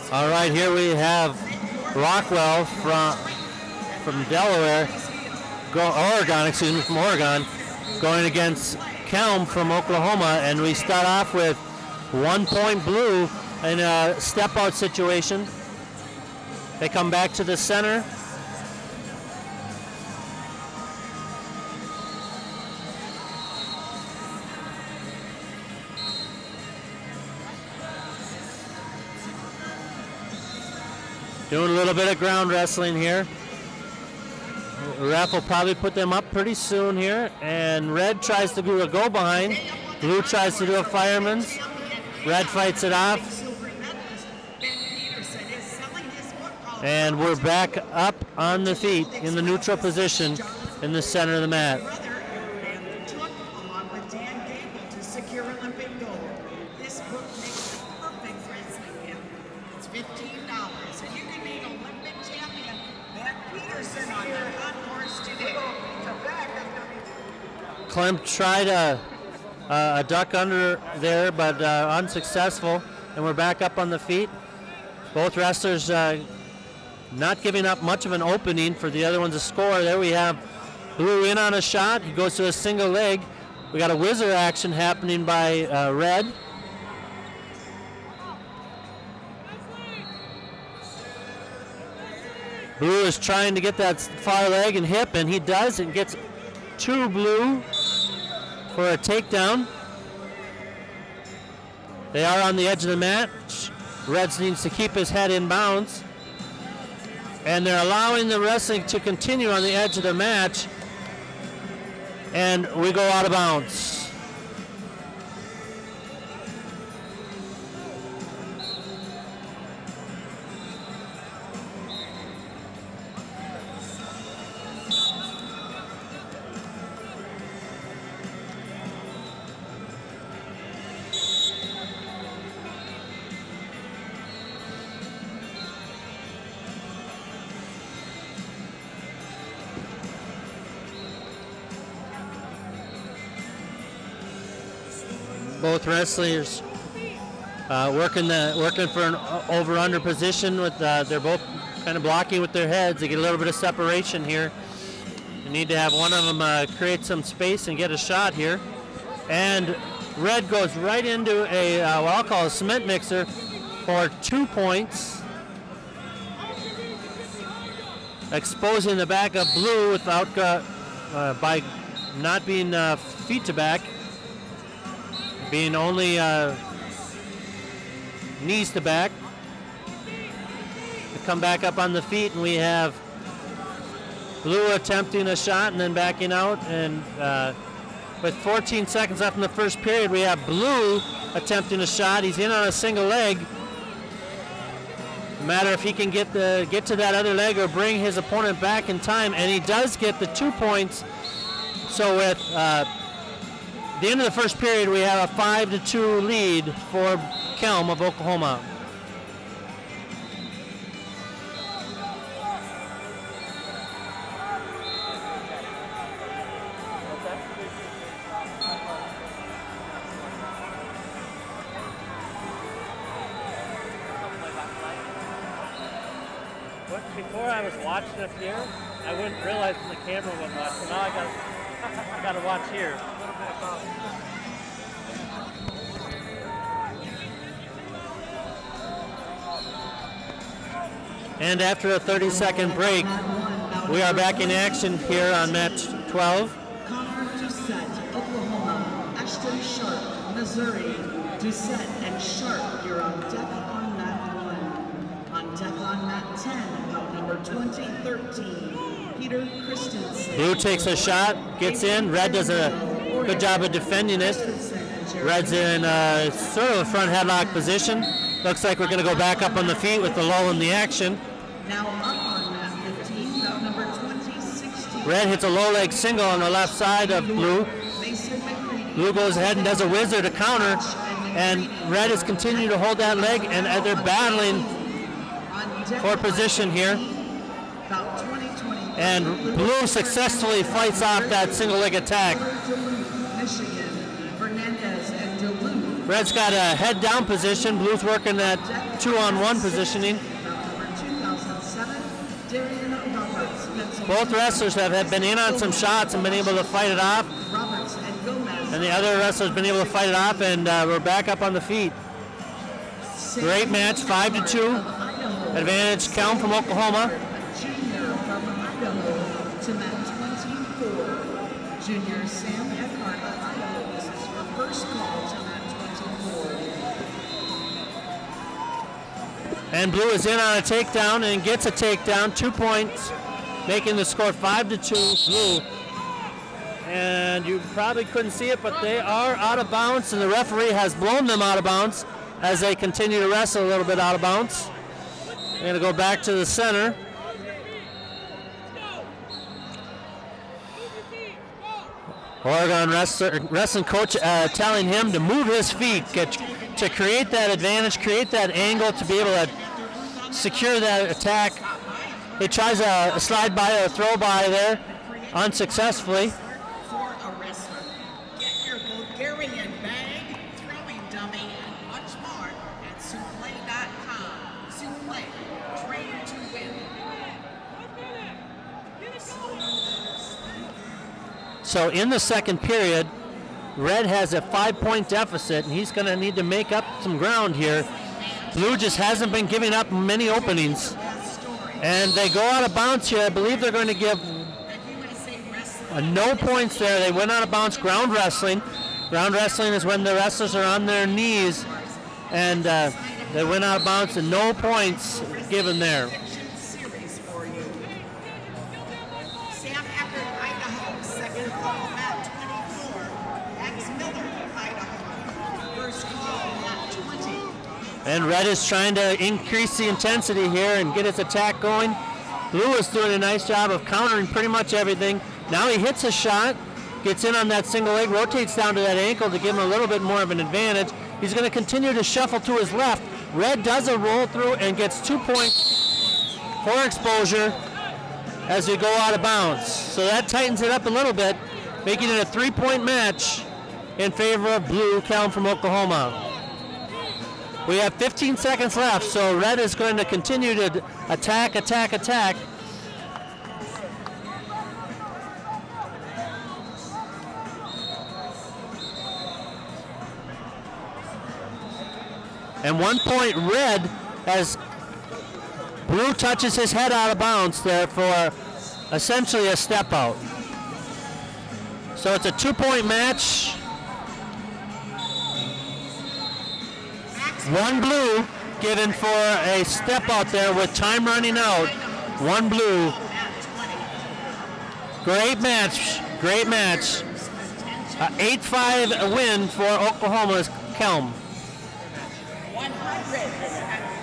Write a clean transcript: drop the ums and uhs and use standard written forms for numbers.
All right, here we have Rockwell from Delaware, from Oregon, going against Keim from Oklahoma, and we start off with 1 point blue in a step-out situation. They come back to the center. Doing a little bit of ground wrestling here. The ref will probably put them up pretty soon here. And red tries to do a go behind. Blue tries to do a fireman's. Red fights it off. And we're back up on the feet in the neutral position in the center of the mat. Keim tried a duck under there, but unsuccessful, and we're back up on the feet. Both wrestlers not giving up much of an opening for the other one to score. There we have blue in on a shot. He goes to a single leg. We got a whizzer action happening by red. Blue is trying to get that far leg and hip, and he does, and gets two blue for a takedown. They are on the edge of the mat. Reds needs to keep his head in bounds. And they're allowing the wrestling to continue on the edge of the match. And we go out of bounds. Both wrestlers working for an over-under position. With they're both kind of blocking with their heads. They get a little bit of separation here. You need to have one of them create some space and get a shot here. And red goes right into a what I'll call a cement mixer for 2 points, exposing the back of blue without by not being feet to back. Being only knees to back. We come back up on the feet, and we have blue attempting a shot and then backing out. And with 14 seconds left in the first period, we have blue attempting a shot. He's in on a single leg. No matter if he can get to that other leg or bring his opponent back in time, and he does get the 2 points. So with the end of the first period, we have a 5-2 lead for Keim of Oklahoma. Before I was watching up here, I wouldn't realize the camera wasn't watching. So now I got to watch here. And after a 30-second break, we are back in action here on match 12. Connor Doucette, Oklahoma. Ashton Sharp, Missouri. Doucette and Sharp, you're on deck on mat 1. On deck on mat 10, bout number 2013, Peter Christensen. Blue takes a shot, gets in. Red does a good job of defending it. Red's in sort of a front headlock position. Looks like we're going to go back up on the feet with the lull in the action. Now up on mat 15, bout number 2016. Red hits a low leg single on the left side of blue. Blue goes ahead and does a whizzer to counter, and red is continuing to hold that leg, and they're battling for position here. And blue successfully fights off that single leg attack. Michigan, Fernandez and Duluth Red's got a head down position. Blue's working that 2-on-1 positioning. Both wrestlers have been in on some shots and been able to fight it off. And the other wrestler's been able to fight it off, and we're back up on the feet. Great match, 5-2. Advantage Keim from Oklahoma. Junior Sam Eckhart of Idaho. This is your first call to mat 24. And Blue is in on a takedown and gets a takedown, 2 points, making the score 5-2 Blue. And you probably couldn't see it, but they are out of bounds, and the referee has blown them out of bounds as they continue to wrestle a little bit out of bounds. They're going to go back to the center. Oregon wrestling coach telling him to move his feet, to create that advantage, create that angle to be able to secure that attack. He tries a slide by or a throw by there, unsuccessfully. For a wrestler, get your Bulgarian bag, throwing dummy, and much more at Suplay.com. Suplay, train to win. So in the second period, Red has a 5-point deficit, and he's going to need to make up some ground here. Blue just hasn't been giving up many openings. And they go out of bounds here. I believe they're going to give no points there. They went out of bounds. Ground wrestling. Ground wrestling is when the wrestlers are on their knees, and they went out of bounds, and no points given there. And Red is trying to increase the intensity here and get his attack going. Blue is doing a nice job of countering pretty much everything. Now he hits a shot, gets in on that single leg, rotates down to that ankle to give him a little bit more of an advantage. He's going to continue to shuffle to his left. Red does a roll through and gets 2 points for exposure as we go out of bounds. So that tightens it up a little bit, making it a 3-point match in favor of Blue, Keim from Oklahoma. We have 15 seconds left, so Red is going to continue to attack. And 1 point Red as Blue touches his head out of bounds there for essentially a step out. So it's a 2-point match. 1 Blue given for a step out there with time running out. 1 Blue. Great match. 8-5 win for Oklahoma's Keim. 100.